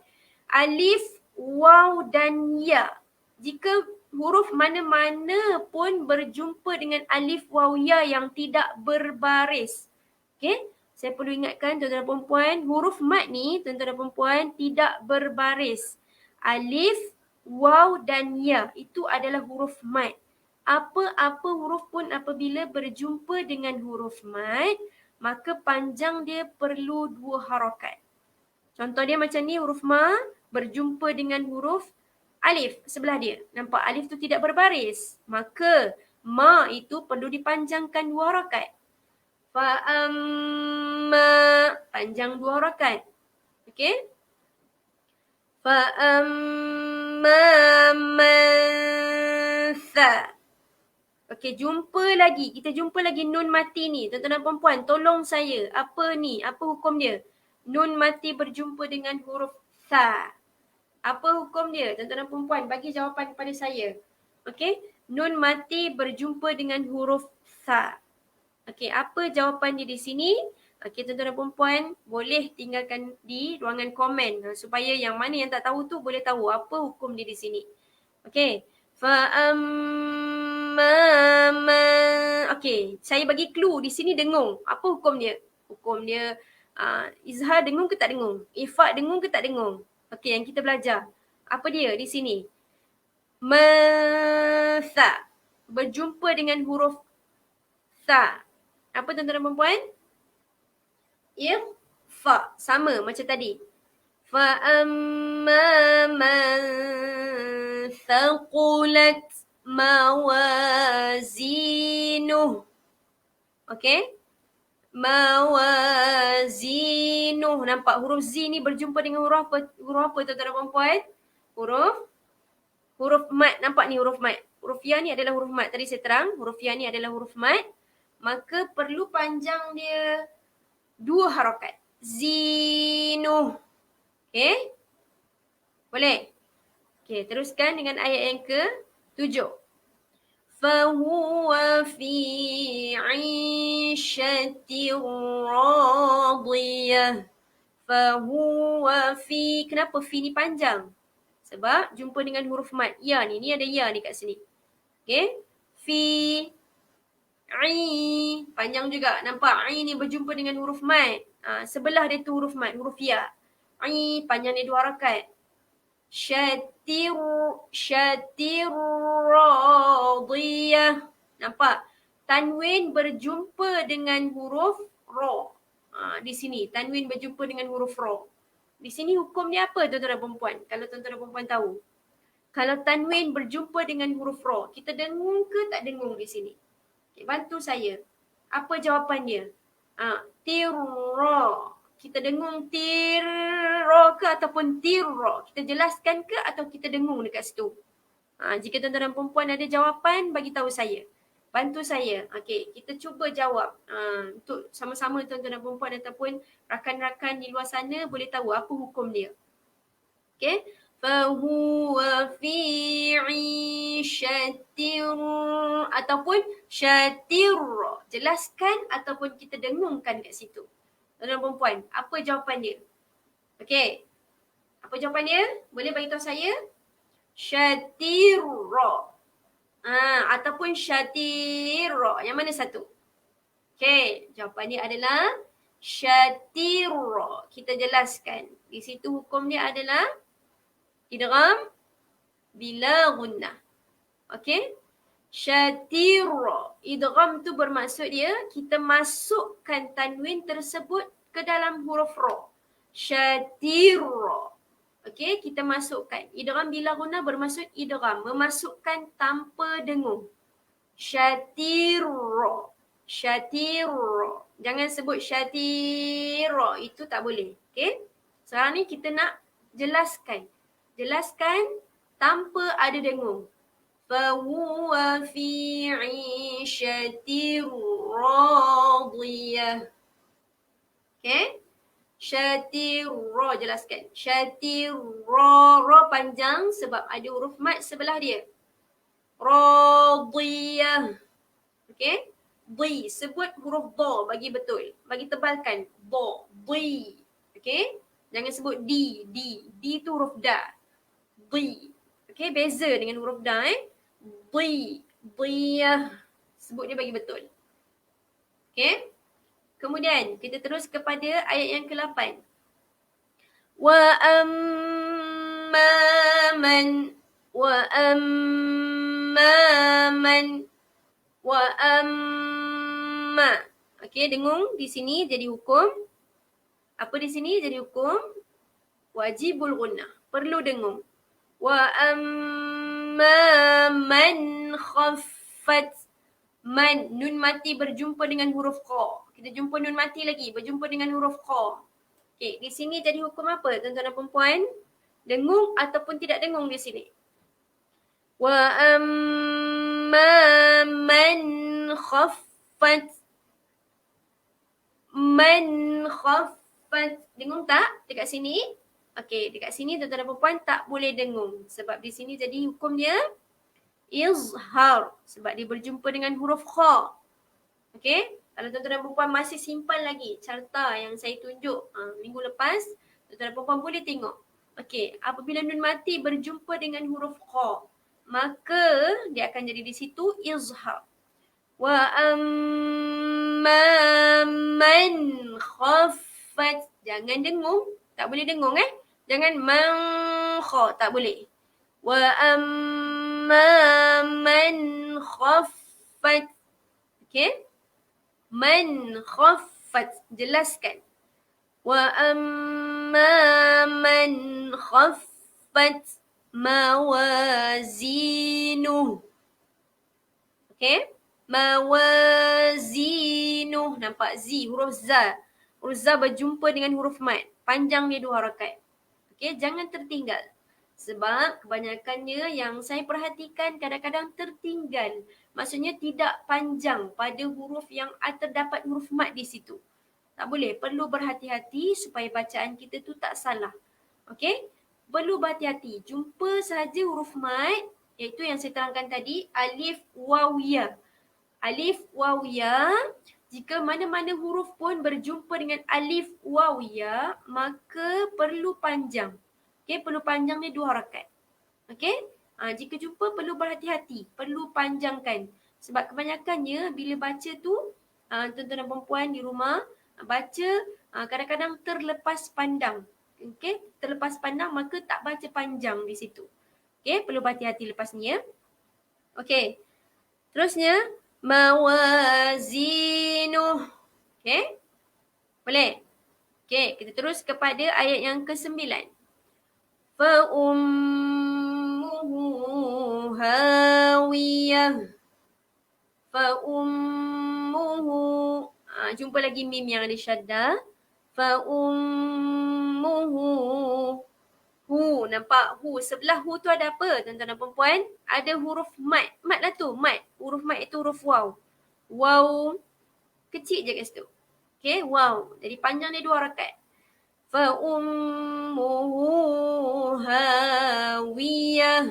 Alif, waw dan ya. Jika huruf mana-mana pun berjumpa dengan alif, waw, ya yang tidak berbaris. Okey, saya perlu ingatkan tuan-tuan dan perempuan, huruf mat ni tuan-tuan dan perempuan tidak berbaris. Alif, waw dan ya itu adalah huruf mat. Apa-apa huruf pun apabila berjumpa dengan huruf mat, maka panjang dia perlu 2 harakat. Contoh dia macam ni, huruf ma berjumpa dengan huruf alif sebelah dia. Nampak alif tu tidak berbaris. Maka ma itu perlu dipanjangkan 2 harakat. Fa'amma, panjang 2 harakat. Okey? Fa'amma man tha. Okey, jumpa lagi. Kita jumpa lagi nun mati ni. Tuan-tuan dan perempuan, tolong saya. Apa ni? Apa hukum dia? Nun mati berjumpa dengan huruf tha. Apa hukum dia? Tuan-tuan dan perempuan, bagi jawapan kepada saya. Okey, nun mati berjumpa dengan huruf tha. Okey, apa jawapan dia di sini? Okey, tuan-tuan dan perempuan, boleh tinggalkan di ruangan komen supaya yang mana yang tak tahu tu boleh tahu apa hukum dia di sini. Okey. Okey, saya bagi clue di sini dengung. Apa hukum dia? Hukum dia izhar dengung ke tak dengung? Ifa dengung ke tak dengung? Okey, yang kita belajar. Apa dia di sini? Matha. Berjumpa dengan huruf tha. Apa tuan-tuan dan perempuan? Fa. Sama macam tadi. Fa'amma man thaqulat mawazinuh. Okey? Mawazinuh. Nampak huruf Z ni berjumpa dengan huruf apa? Huruf apa tuan-tuan dan perempuan? Huruf mat. Nampak ni huruf mat. Huruf ya ni adalah huruf mat. Tadi saya terang. Huruf ya ni adalah huruf mat. Maka perlu panjang dia 2 harakat. Zinuh. Okey? Boleh? Okey, teruskan dengan ayat yang ke-7. Fahuwa fi 'ishatin radiyah. Fahuwa fi. Kenapa fi ni panjang? Sebab jumpa dengan huruf mat. Ya ni ada ya ni kat sini. Okey? Fi I. Panjang juga. Nampak? I ni berjumpa dengan huruf mat. Sebelah dia tu huruf mat, huruf ya. I. Panjang dia 2 harakat. Syatir. Syatir radiyah. Nampak? Tanwin berjumpa dengan huruf ra. Di sini. Tanwin berjumpa dengan huruf ra. Di sini hukum dia apa tuan-tuan dan perempuan? Kalau tuan-tuan dan perempuan tahu. Kalau tanwin berjumpa dengan huruf ra, kita dengung ke tak dengung di sini? Okay, bantu saya. Apa jawapan dia? Tirra. Kita dengung tirra ke ataupun tirra? Kita jelaskan ke atau kita dengung dekat situ? Jika tuan-tuan dan perempuan ada jawapan, bagi tahu saya. Bantu saya. Okey, kita cuba jawab. Untuk sama-sama tuan-tuan dan perempuan ataupun rakan-rakan di luar sana boleh tahu apa hukum dia. Okey. Fahuwa fi 'ishatir ataupun syatir. Jelaskan ataupun kita dengungkan kat situ. Tuan-tuan dan perempuan, apa jawapan dia? Okey. Apa jawapan dia? Boleh bagi tahu saya? Syatira. Ataupun syatira. Yang mana satu? Okey, jawapan dia adalah syatira. Kita jelaskan. Di situ hukum dia adalah idgham bila gunnah. Okey? Syatira. Idgham tu bermaksud dia kita masukkan tanwin tersebut ke dalam huruf ra. Syatira. Okey, kita masukkan. Idgham bila gunnah bermaksud idgham, memasukkan tanpa dengung. Syatira. Syatira. Jangan sebut syatira. Itu tak boleh. Okey? Sekarang ni kita nak jelaskan. Jelaskan tanpa ada dengung. Fahuwa fi 'ishatir radiyah. Okey? Syatira, jelaskan. Syatira, ra panjang sebab ada huruf mat sebelah dia. Radiyah. Okey? Di, sebut huruf da bagi betul. Bagi tebalkan. Da, di. Okey? Jangan sebut di. Di tu huruf da. Di. Okey, beza dengan huruf da Di. Diyah. Sebut dia bagi betul. Okey? Kemudian kita terus kepada ayat yang ke-8. Wa amma man wa amma. Okey, dengung di sini jadi hukum. Apa di sini jadi hukum? Wajibul gunnah. Perlu dengung. Wa amma man khaffat. Man, nun mati berjumpa dengan huruf qa. Kita jumpa nun mati lagi, berjumpa dengan huruf qa. Okey, di sini jadi hukum apa tuan-tuan dan perempuan? Dengung ataupun tidak dengung di sini? Wa amma man khaffat. Man khaffat. Dengung tak dekat sini? Okey, dekat sini tuan-tuan dan perempuan tak boleh dengung. Sebab di sini jadi hukum dia izhar. Sebab dia berjumpa dengan huruf kha. Okey? Kalau tuan-tuan dan perempuan masih simpan lagi carta yang saya tunjuk minggu lepas, tuan-tuan dan perempuan boleh tengok. Okey, apabila nun mati berjumpa dengan huruf kha, maka dia akan jadi di situ izhar. Wa amma man khaffat. Jangan dengung. Tak boleh dengung Jangan man kha. Tak boleh. Wa amma man khaffat. Okey? Man khaffat. Jelaskan. Wa amma man khaffat mawazinuh. Okey? Mawazinuh. Nampak Z, huruf za. Huruf za berjumpa dengan huruf mat. Panjang dia 2 harakat. Okey, jangan tertinggal. Sebab kebanyakannya yang saya perhatikan kadang-kadang tertinggal. Maksudnya tidak panjang pada huruf yang terdapat huruf mat di situ. Tak boleh, perlu berhati-hati supaya bacaan kita tu tak salah. Okey? Perlu berhati-hati. Jumpa sahaja huruf mat, iaitu yang saya terangkan tadi, alif waw ya. Alif waw ya, jika mana-mana huruf pun berjumpa dengan alif waw ya, maka perlu panjang. Okey, perlu panjang ni 2 harakat. Okey? Jika jumpa perlu berhati-hati, perlu panjangkan Sebab kebanyakannya bila baca tu, tuan-tuan dan perempuan di rumah, baca kadang-kadang terlepas pandang. Okay, terlepas pandang maka tak baca panjang di situ. Okay, perlu berhati-hati lepas ni ya. Okay, terusnya mawazinuh. Okay, boleh? Okay, kita terus kepada ayat yang ke-9. Fa'ummuhu hawiyah. Fa'ummuhu. Jumpa lagi mim yang ada syaddah. Fa'ummuhu. Hu, nampak hu. Sebelah hu tu ada apa tuan-tuan dan perempuan? Ada huruf mat. Mat lah tu, mat. Huruf mat itu huruf waw. Waw kecil je kat situ. Okay, waw. Jadi panjang dia 2 rakaat. Fa'ummuhu hawiyah.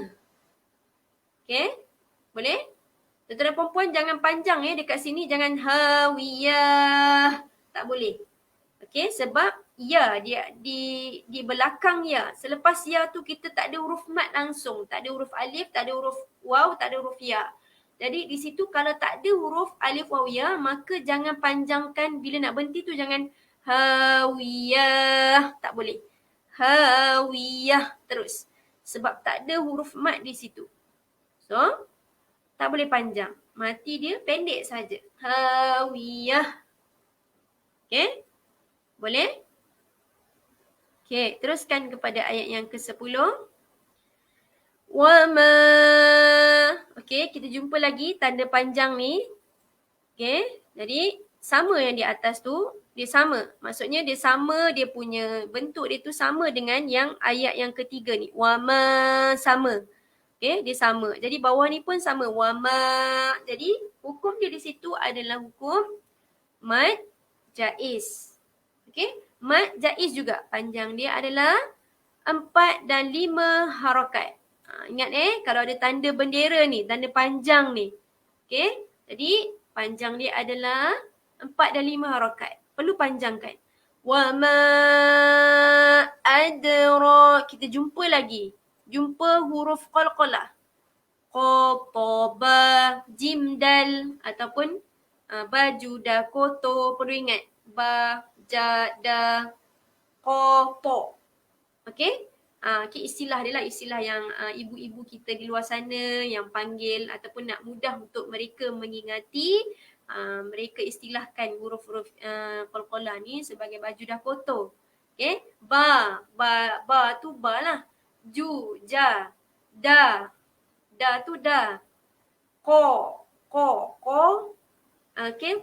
Okay, boleh? Tuan-tuan dan perempuan jangan panjang dekat sini. Jangan hawiyah. Tak boleh. Okay, sebab ya dia di belakang ya. Selepas ya tu kita tak ada huruf mat langsung. Tak ada huruf alif, tak ada huruf waw, tak ada huruf ya. Jadi di situ kalau tak ada huruf alif waw ya, maka jangan panjangkan. Bila nak berhenti tu jangan hawiyah. Tak boleh. Hawiyah terus. Sebab tak ada huruf mat di situ. So, tak boleh panjang. Mati dia pendek saja. Hawiyah. Okay? Boleh? Okay, teruskan kepada ayat yang ke-10. Wama. Okay, kita jumpa lagi tanda panjang ni. Okay, jadi sama yang di atas tu, dia sama. Maksudnya dia sama, dia punya bentuk dia tu sama dengan yang ayat yang ketiga ni. Wama sama. Okay, dia sama. Jadi bawah ni pun sama. Wama. Jadi hukum dia di situ adalah hukum mad jaiz. Okay, mad jaiz juga. Panjang dia adalah 4 dan 5 harakat. Ingat kalau ada tanda bendera ni, tanda panjang ni. Okay, jadi panjang dia adalah 4 dan 5 harakat. Perlu panjangkan. Wa ma adra. Kita jumpa lagi. Jumpa huruf qalqalah. Qa, ta, ba, jim, dal ataupun baju, dah, kotor. Perlu ingat. Ba, ja, da, qa, po. Okay? Istilah dia lah, istilah yang ibu-ibu kita di luar sana yang panggil ataupun nak mudah untuk mereka mengingati, mereka istilahkan huruf-huruf qalqalah ni sebagai baju dah kotor. Okay? Ba tu ba lah. Ju, ja, da tu da. Ko. Okay?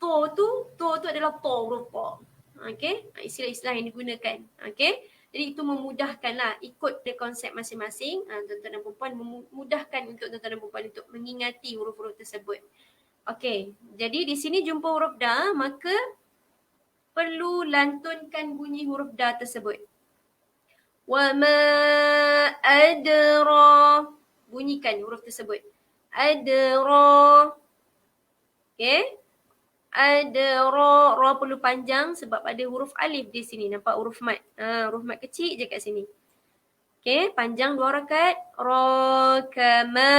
To tu adalah to huruf po. Okay? Istilah-istilah yang digunakan. Okay? Jadi itu memudahkanlah ikut the konsep masing-masing. Tuan-tuan dan perempuan memudahkan untuk tuan-tuan dan perempuan untuk mengingati huruf-huruf tersebut. Okey, jadi di sini jumpa huruf da, maka perlu lantunkan bunyi huruf da tersebut. Wa ma adra. Bunyikan huruf tersebut. Adra. Okey. Adra, ra perlu panjang sebab ada huruf alif di sini. Nampak huruf mat. Huruf mat kecil je kat sini. Okey, panjang 2 rakaat. Ra, kama,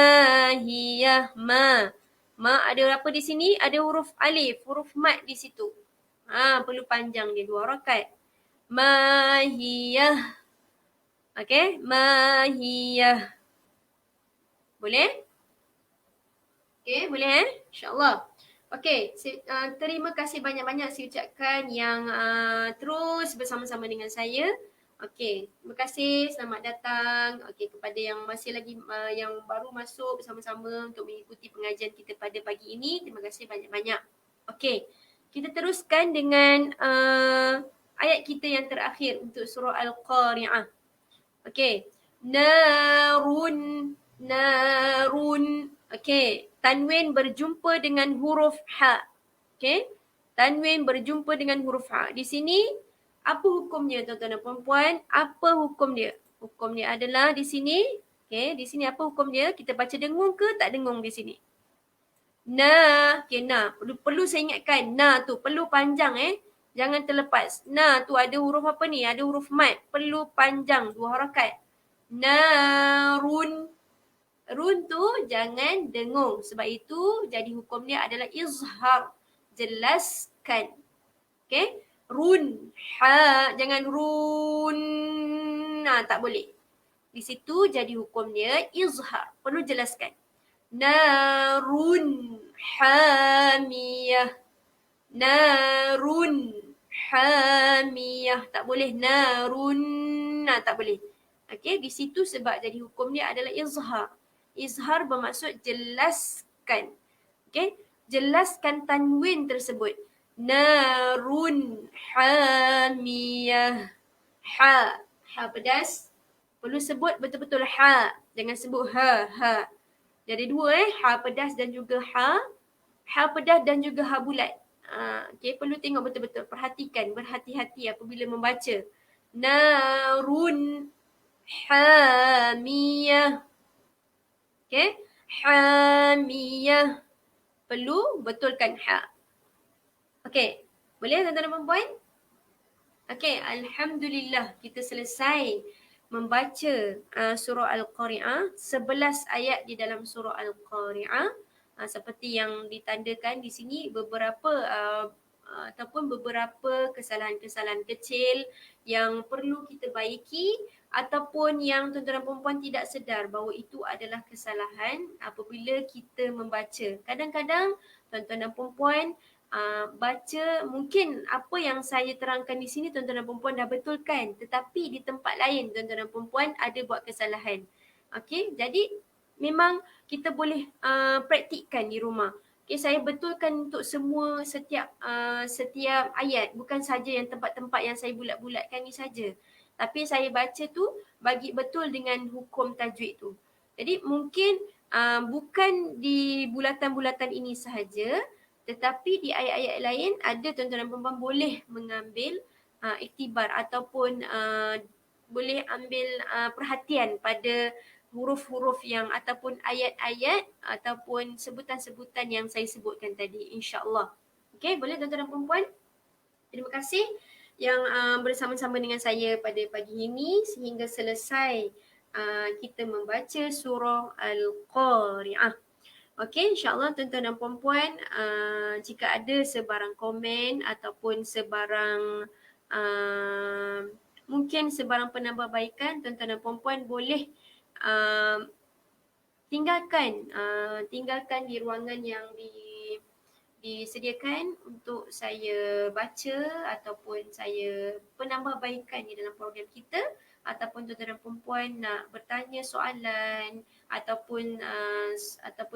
hiyah, ma. Ma ada apa di sini? Ada huruf alif, huruf mat di situ. Perlu panjang dia 2 rakaat. Ma, hiyah. Okey, ma, hiyah. Boleh? Okey, boleh InsyaAllah. Okey, terima kasih banyak-banyak saya ucapkan yang terus bersama-sama dengan saya. Okey, terima kasih, selamat datang. Okey, kepada yang masih lagi yang baru masuk bersama-sama untuk mengikuti pengajian kita pada pagi ini, terima kasih banyak-banyak. Okey, kita teruskan dengan ayat kita yang terakhir untuk surah Al-Qari'ah. Okey, narun. Okey, tanwin berjumpa dengan huruf ha. Okey, tanwin berjumpa dengan huruf ha. Di sini apa hukumnya tuan-tuan dan perempuan? Apa hukum dia? Hukum dia adalah di sini. Okey, di sini apa hukum dia? Kita baca dengung ke tak dengung di sini? Na, okey, na. Perlu saya ingatkan, na tu perlu panjang Jangan terlepas. Na tu ada huruf apa ni? Ada huruf mat. Perlu panjang 2 harakat. Narun. Run tu jangan dengung. Sebab itu jadi hukum dia adalah izhar. Jelaskan. Okay? Run. Ha. Jangan run. Tak boleh. Di situ jadi hukum dia izhar. Perlu jelaskan. Narun hamiyah. Narun hamiyah. Tak boleh narun. Tak boleh. Okey, di situ sebab jadi hukum dia adalah izhar. Izhar bermaksud jelaskan. Okey, jelaskan tanwin tersebut. Narun hamiyah. Ha. Ha pedas. Perlu sebut betul-betul ha. Jangan sebut ha. Jadi dua ha pedas dan juga ha. Ha pedas dan juga ha bulat. Okay, perlu tengok betul-betul. Perhatikan, berhati-hati apabila membaca. Narun hamiyah. Okay, hamiyah. Perlu betulkan ha. Okay, boleh tuan-tuan dan puan-puan? Okay, Alhamdulillah kita selesai membaca surah Al-Qari'ah. 11 ayat di dalam surah Al-Qari'ah. Seperti yang ditandakan di sini beberapa ataupun beberapa kesalahan-kesalahan kecil yang perlu kita baiki ataupun yang tuan-tuan dan puan-puan tidak sedar bahawa itu adalah kesalahan apabila kita membaca. Kadang-kadang tuan-tuan dan puan-puan baca mungkin apa yang saya terangkan di sini tuan-tuan dan puan-puan dah betulkan, tetapi di tempat lain tuan-tuan dan puan-puan ada buat kesalahan. Okey, jadi memang kita boleh praktikkan di rumah. Okey, saya betulkan untuk semua setiap ayat, bukan saja yang tempat-tempat yang saya bulat-bulatkan ni saja. Tapi saya baca tu bagi betul dengan hukum tajwid tu. Jadi mungkin bukan di bulatan-bulatan ini sahaja, tetapi di ayat-ayat lain ada tuan-tuan dan puan-puan boleh mengambil iktibar ataupun boleh ambil perhatian pada huruf-huruf yang ataupun ayat-ayat ataupun sebutan-sebutan yang saya sebutkan tadi, insya-Allah. Okey, boleh tuan-tuan dan puan-puan? Terima kasih yang bersama-sama dengan saya pada pagi ini sehingga selesai kita membaca surah Al-Qari'ah. Okey, insya-Allah tuan-tuan dan puan-puan, jika ada sebarang komen ataupun sebarang mungkin sebarang penambahbaikan, tuan-tuan dan puan-puan boleh tinggalkan di ruangan yang disediakan untuk saya baca ataupun saya penambahbaikan di dalam program kita, ataupun tuan-tuan dan puan-puan nak bertanya soalan ataupun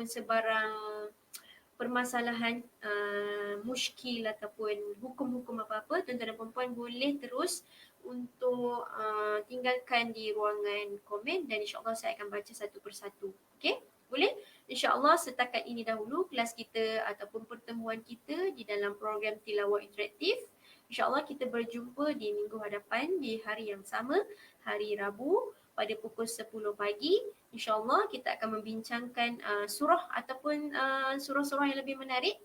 sebarang permasalahan muskil ataupun hukum-hukum apa-apa, tuan-tuan dan puan-puan boleh terus untuk tinggalkan di ruangan komen dan insya-Allah saya akan baca satu persatu. Okey? Boleh? InsyaAllah setakat ini dahulu kelas kita ataupun pertemuan kita di dalam program Tilawah Interaktif. InsyaAllah kita berjumpa di minggu hadapan di hari yang sama, hari Rabu pada pukul 10 pagi. InsyaAllah kita akan membincangkan surah ataupun surah-surah yang lebih menarik.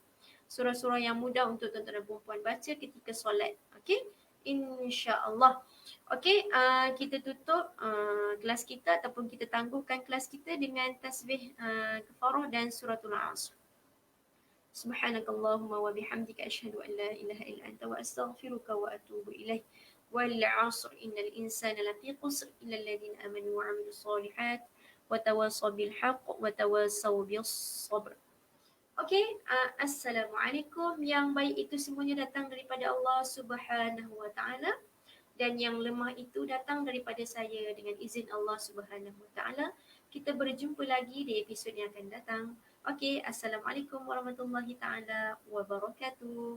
Surah-surah yang mudah untuk tuan-tuan dan puan-puan baca ketika solat. Okey? InsyaAllah. Okey, kita tutup kelas kita ataupun kita tangguhkan kelas kita dengan tasbih kafarah dan suratul Asr. Subhanakallahumma wa bihamdika asyhadu an la ilaha illa anta wa astaghfiruka wa atubu ilaik. Wal 'asr innal insana lafi khusr illa alladhina amanu wa 'amilus solihat wa tawassaw bil haqq wa tawassaw bis sabr. Okey, assalamualaikum. Yang baik itu semuanya datang daripada Allah Subhanahu wa taala dan yang lemah itu datang daripada saya dengan izin Allah Subhanahu wa taala. Kita berjumpa lagi di episod yang akan datang. Okey, assalamualaikum warahmatullahi taala wabarakatuh.